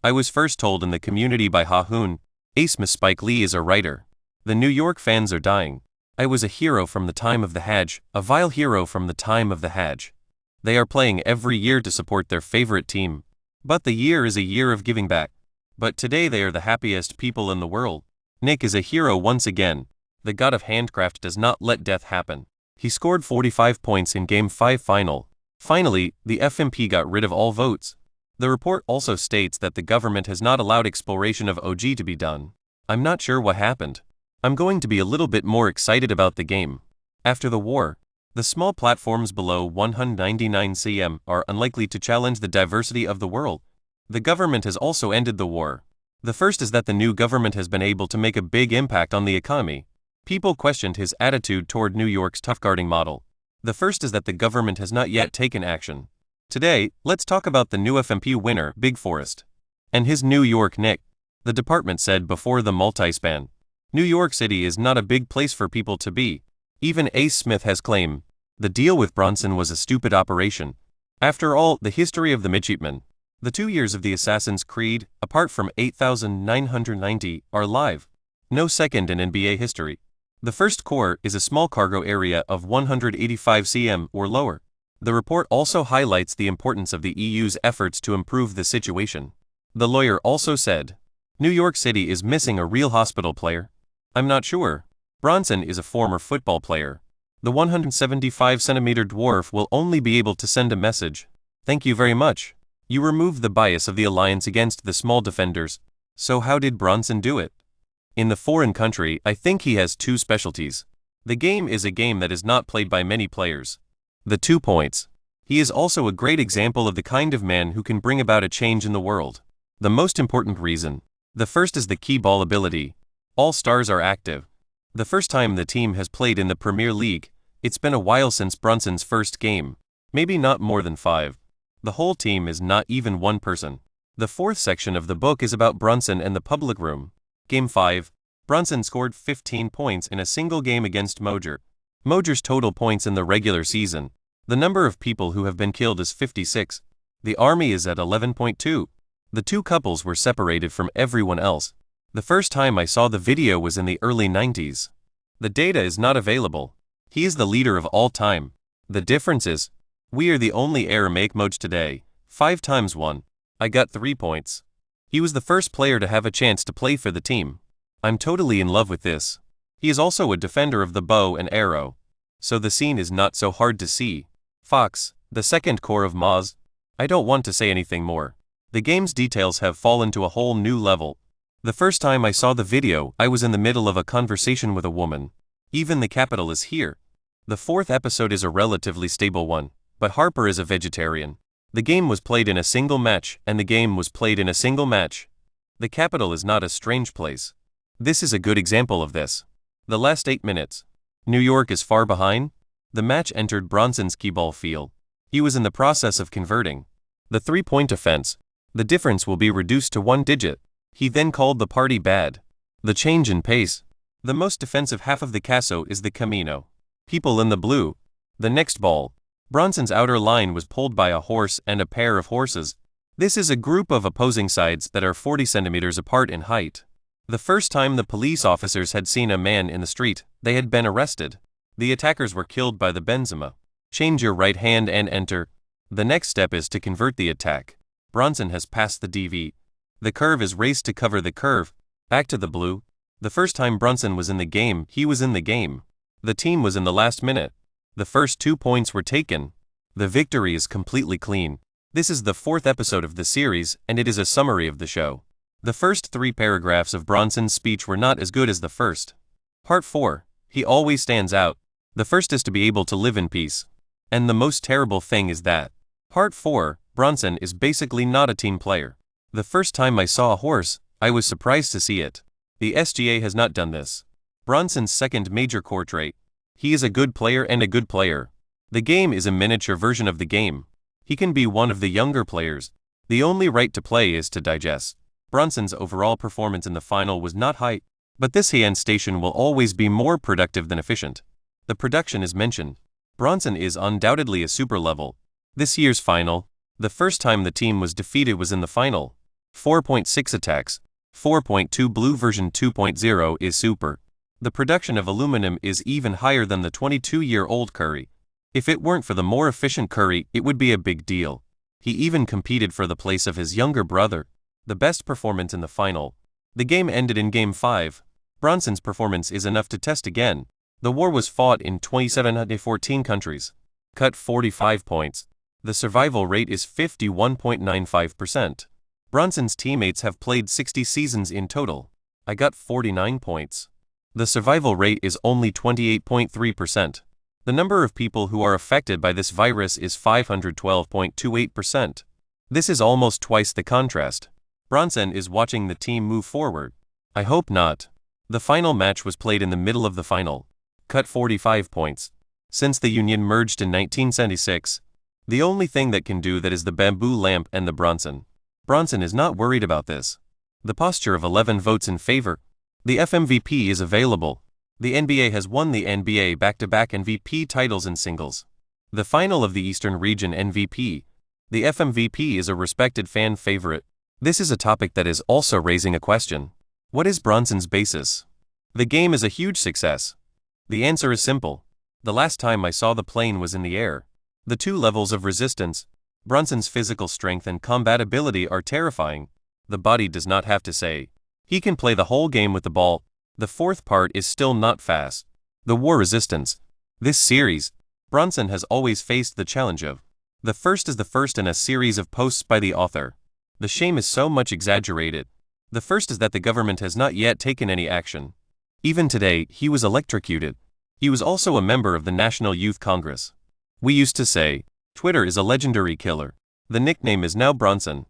I was first told in the community by Ha-hoon, Ace Miss Spike Lee is a writer. The New York fans are dying. I was a hero from the time of the Hajj, a vile hero from the time of the Hajj. They are playing every year to support their favorite team. But the year is a year of giving back. But today they are the happiest people in the world. Nick is a hero once again. The god of handcraft does not let death happen. He scored 45 points in Game 5 final. Finally, the FMP got rid of all votes. The report also states that the government has not allowed exploration of OG to be done. I'm not sure what happened. I'm going to be a little bit more excited about the game. After the war, the small platforms below 199 cm are unlikely to challenge the diversity of the world. The government has also ended the war. The first is that the new government has been able to make a big impact on the economy. People questioned his attitude toward New York's tough guarding model. The first is that the government has not yet taken action. Today, let's talk about the new FMP winner, Big Forest, and his New York Knicks. The department said before the multi-span, New York City is not a big place for people to be. Even Ace Smith has claimed, the deal with Bronson was a stupid operation. After all, the history of the midshipmen, the 2 years of the Assassin's Creed, apart from 8,990, are live. No second in NBA history. The first core is a small cargo area of 185 cm or lower. The report also highlights the importance of the EU's efforts to improve the situation. The lawyer also said, New York City is missing a real hospital player. I'm not sure. Bronson is a former football player. The 175-centimeter dwarf will only be able to send a message. Thank you very much. You removed the bias of the alliance against the small defenders. So how did Bronson do it? In the foreign country, I think he has two specialties. The game is a game that is not played by many players. The 2 points. He is also a great example of the kind of man who can bring about a change in the world. The most important reason. The first is the key ball ability. All stars are active. The first time the team has played in the Premier League, it's been a while since Bronson's first game. Maybe not more than 5. The whole team is not even one person. The fourth section of the book is about Bronson and the public room. Game 5, Bronson scored 15 points in a single game against Mojer. Mojer's total points in the regular season. The number of people who have been killed is 56. The army is at 11.2. The two couples were separated from everyone else. The first time I saw the video was in the early 90s. The data is not available. He is the leader of all time. The difference is, we are the only heir make Moj today. 5 times 1. I got 3 points. He was the first player to have a chance to play for the team. I'm totally in love with this. He is also a defender of the bow and arrow. So the scene is not so hard to see. Fox, the second core of Moz. I don't want to say anything more. The game's details have fallen to a whole new level. The first time I saw the video, I was in the middle of a conversation with a woman. Even the capital is here. The 4th episode is a relatively stable one, but Harper is a vegetarian. The game was played in a single match, and the game was played in a single match. The capital is not a strange place. This is a good example of this. The last 8 minutes. New York is far behind. The match entered Bronson's key ball field. He was in the process of converting. The 3-point offense. The difference will be reduced to 1 digit. He then called the party bad. The change in pace. The most defensive half of the Caso is the Camino. People in the blue. The next ball. Bronson's outer line was pulled by a horse and a pair of horses. This is a group of opposing sides that are 40 centimeters apart in height. The first time the police officers had seen a man in the street, they had been arrested. The attackers were killed by the Benzema. Change your right hand and enter. The next step is to convert the attack. Bronson has passed the DV. The curve is raced to cover the curve. Back to the blue. The first time Bronson was in the game, he was in the game. The team was in the last minute. The first 2 points were taken. The victory is completely clean. This is the 4th episode of the series, and it is a summary of the show. The first 3 paragraphs of Bronson's speech were not as good as the first. Part 4. He always stands out. The first is to be able to live in peace. And the most terrible thing is that. Part 4. Bronson is basically not a team player. The first time I saw a horse, I was surprised to see it. The SGA has not done this. Bronson's second major core trait. He is a good player and a good player. The game is a miniature version of the game. He can be one of the younger players. The only right to play is to digest. Bronson's overall performance in the final was not high, but this hand station will always be more productive than efficient. The production is mentioned. Bronson is undoubtedly a super level. This year's final, the first time the team was defeated was in the final. 4.6 attacks. 4.2 Blue version 2.0 is super. The production of aluminum is even higher than the 22-year-old Curry. If it weren't for the more efficient Curry, it would be a big deal. He even competed for the place of his younger brother. The best performance in the final. The game ended in Game 5. Bronson's performance is enough to test again. The war was fought in 2714 countries. Cut 45 points. The survival rate is 51.95%. Bronson's teammates have played 60 seasons in total. I got 49 points. The survival rate is only 28.3%. The number of people who are affected by this virus is 512.28%. This is almost twice the contrast. Bronson is watching the team move forward. I hope not. The final match was played in the middle of the final. Cut 45 points. Since the Union merged in 1976, the only thing that can do that is the bamboo lamp and the Bronson. Bronson is not worried about this. The posture of 11 votes in favor. The FMVP is available. The NBA has won the NBA back-to-back MVP titles in singles. The final of the Eastern Region MVP. The FMVP is a respected fan favorite. This is a topic that is also raising a question. What is Bronson's basis? The game is a huge success. The answer is simple. The last time I saw the plane was in the air. The two levels of resistance, Bronson's physical strength and combatability are terrifying. The body does not have to say. He can play the whole game with the ball. The fourth part is still not fast. The war resistance. This series, Bronson has always faced the challenge of. The first is the first in a series of posts by the author. The shame is so much exaggerated. The first is that the government has not yet taken any action. Even today, he was electrocuted. He was also a member of the National Youth Congress. We used to say, Twitter is a legendary killer. The nickname is now Bronson.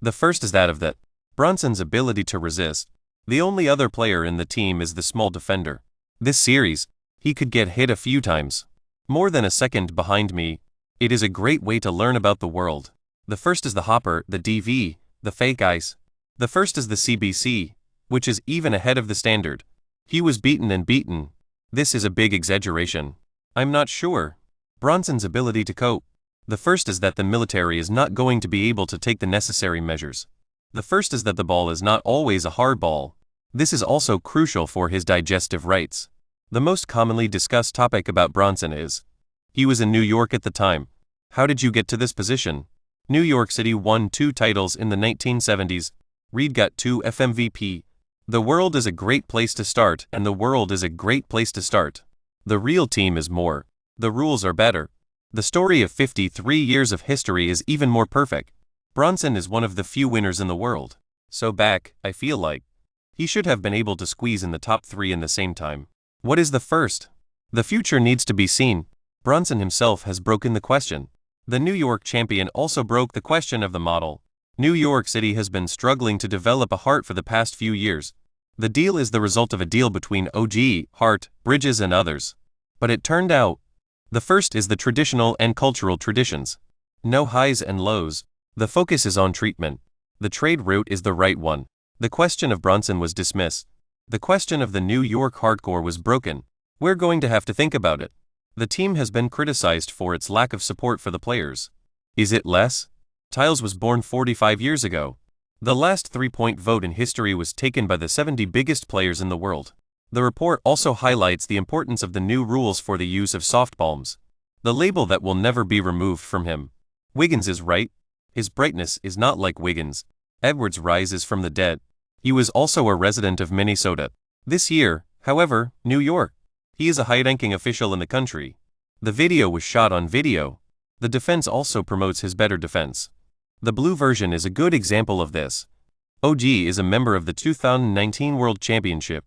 The first is that of that. Bronson's ability to resist. The only other player in the team is the small defender. This series, he could get hit a few times. More than a second behind me. It is a great way to learn about the world. The first is the Hopper, the DV, the fake ice. The first is the CBC, which is even ahead of the standard. He was beaten and beaten. This is a big exaggeration. I'm not sure. Bronson's ability to cope. The first is that the military is not going to be able to take the necessary measures. The first is that the ball is not always a hard ball. This is also crucial for his digestive rights. The most commonly discussed topic about Bronson is, he was in New York at the time. How did you get to this position? New York City won 2 titles in the 1970s. Reed got 2 FMVP. The world is a great place to start, and the world is a great place to start. The real team is more. The rules are better. The story of 53 years of history is even more perfect. Bronson is one of the few winners in the world. So back, I feel like. He should have been able to squeeze in the top 3 in the same time. What is the first? The future needs to be seen. Bronson himself has broken the question. The New York champion also broke the question of the model. New York City has been struggling to develop a Hart for the past few years. The deal is the result of a deal between OG, Hart, Bridges and others. But it turned out, the first is the traditional and cultural traditions. No highs and lows. The focus is on treatment. The trade route is the right one. The question of Bronson was dismissed. The question of the New York hardcore was broken. We're going to have to think about it. The team has been criticized for its lack of support for the players. Is it less? Tiles was born 45 years ago. The last 3-point vote in history was taken by the 70 biggest players in the world. The report also highlights the importance of the new rules for the use of soft palms. The label that will never be removed from him. Wiggins is right. His brightness is not like Wiggins. Edwards rises from the dead. He was also a resident of Minnesota. This year, however, New York. He is a high-ranking official in the country. The video was shot on video. The defense also promotes his better defense. The blue version is a good example of this. OG is a member of the 2019 World Championship.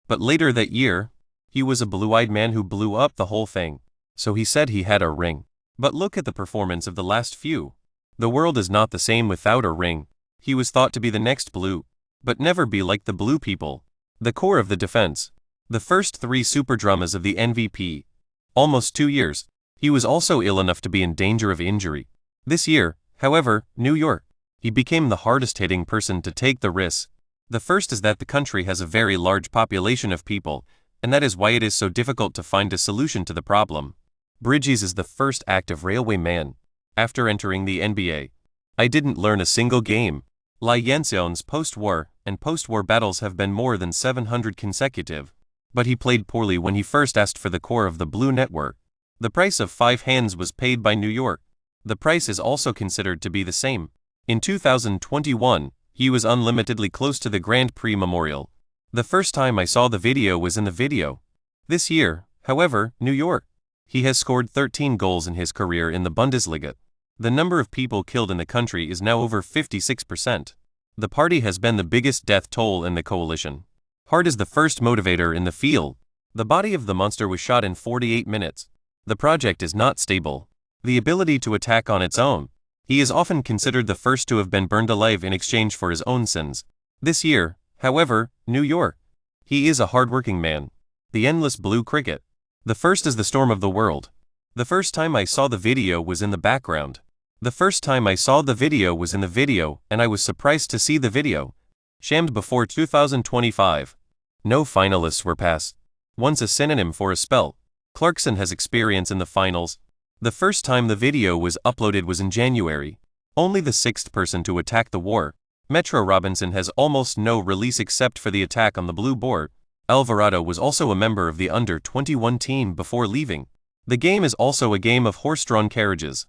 But later that year, he was a blue-eyed man who blew up the whole thing. So he said he had a ring. But look at the performance of the last few. The world is not the same without a ring. He was thought to be the next blue. But never be like the blue people. The core of the defense. The first 3 super dramas of the MVP. Almost 2 years. He was also ill enough to be in danger of injury. This year, however, New York. He became the hardest hitting person to take the risk. The first is that the country has a very large population of people, and that is why it is so difficult to find a solution to the problem. Bridges is the first active railway man. After entering the NBA, I didn't learn a single game. Li Yanxian's post-war and post-war battles have been more than 700 consecutive. But he played poorly when he first asked for the core of the Blue Network. The price of 5 hands was paid by New York. The price is also considered to be the same. In 2021, he was unlimitedly close to the Grand Prix Memorial. The first time I saw the video was in the video. This year, however, New York. He has scored 13 goals in his career in the Bundesliga. The number of people killed in the country is now over 56%. The party has been the biggest death toll in the coalition. Heart is the first motivator in the field. The body of the monster was shot in 48 minutes. The project is not stable. The ability to attack on its own. He is often considered the first to have been burned alive in exchange for his own sins. This year, however, New York. He is a hard-working man. The endless blue cricket. The first is the storm of the world. The first time I saw the video was in the background. The first time I saw the video was in the video, and I was surprised to see the video. Shammed before 2025. No finalists were passed. Once a synonym for a spell. Clarkson has experience in the finals. The first time the video was uploaded was in January. Only the 6th person to attack the war. Metro Robinson has almost no release except for the attack on the blue board. Alvarado was also a member of the under-21 team before leaving. The game is also a game of horse-drawn carriages.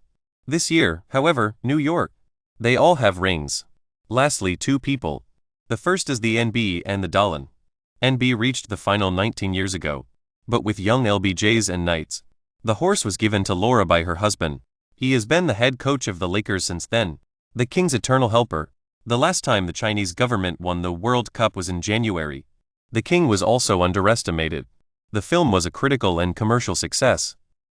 This year, however, New York. They all have rings. Lastly, 2 people. The first is the NB and the Dahlan. NB reached the final 19 years ago. But with young LBJs and Knights. The horse was given to Laura by her husband. He has been the head coach of the Lakers since then. The King's eternal helper. The last time the Chinese government won the World Cup was in January. The King was also underestimated. The film was a critical and commercial success.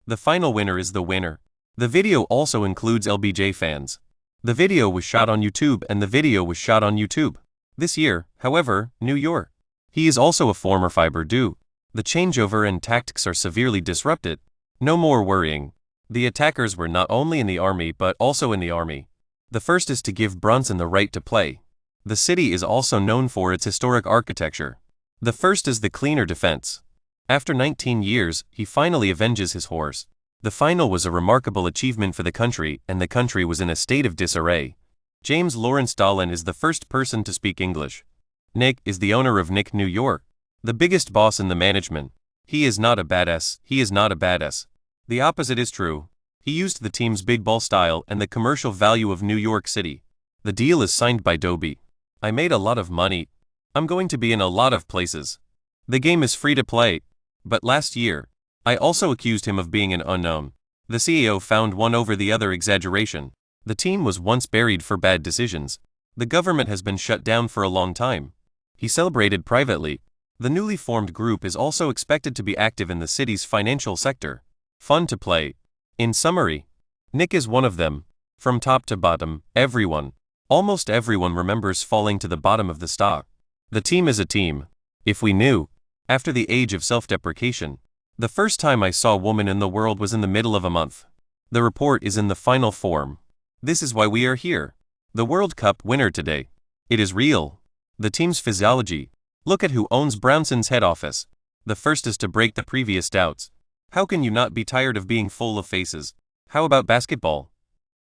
The final winner is the winner. The video also includes LBJ fans. The video was shot on YouTube and the video was shot on YouTube. This year, however, New York. He is also a former fiber dude. The changeover and tactics are severely disrupted. No more worrying. The attackers were not only in the army but also in the army. The first is to give Bronson the right to play. The city is also known for its historic architecture. The first is the cleaner defense. After 19 years, he finally avenges his horse. The final was a remarkable achievement for the country, and the country was in a state of disarray. James Lawrence Dahlan is the first person to speak English. Nick is the owner of Nick New York, the biggest boss in the management. He is not a badass. He is not a badass. The opposite is true. He used the team's big ball style and the commercial value of New York City. The deal is signed by Dobie. I made a lot of money. I'm going to be in a lot of places. The game is free to play. But last year, I also accused him of being an unknown. The CEO found one over the other exaggeration. The team was once buried for bad decisions. The government has been shut down for a long time. He celebrated privately. The newly formed group is also expected to be active in the city's financial sector. Fun to play. In summary, Nick is one of them. From top to bottom, everyone, almost everyone remembers falling to the bottom of the stock. The team is a team. If we knew. After the age of self-deprecation. The first time I saw Woman in the World was in the middle of a month. The report is in the final form. This is why we are here. The World Cup winner today. It is real. The team's physiology. Look at who owns Brownson's head office. The first is to break the previous doubts. How can you not be tired of being full of faces? How about basketball?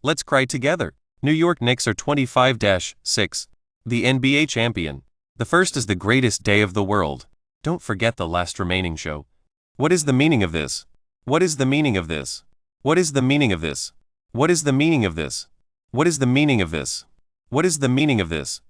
Let's cry together. New York Knicks are 25-6. The NBA champion. The first is the greatest day of the world. Don't forget the last remaining show. What is the meaning of this? What is the meaning of this? What is the meaning of this? What is the meaning of this? What is the meaning of this? What is the meaning of this?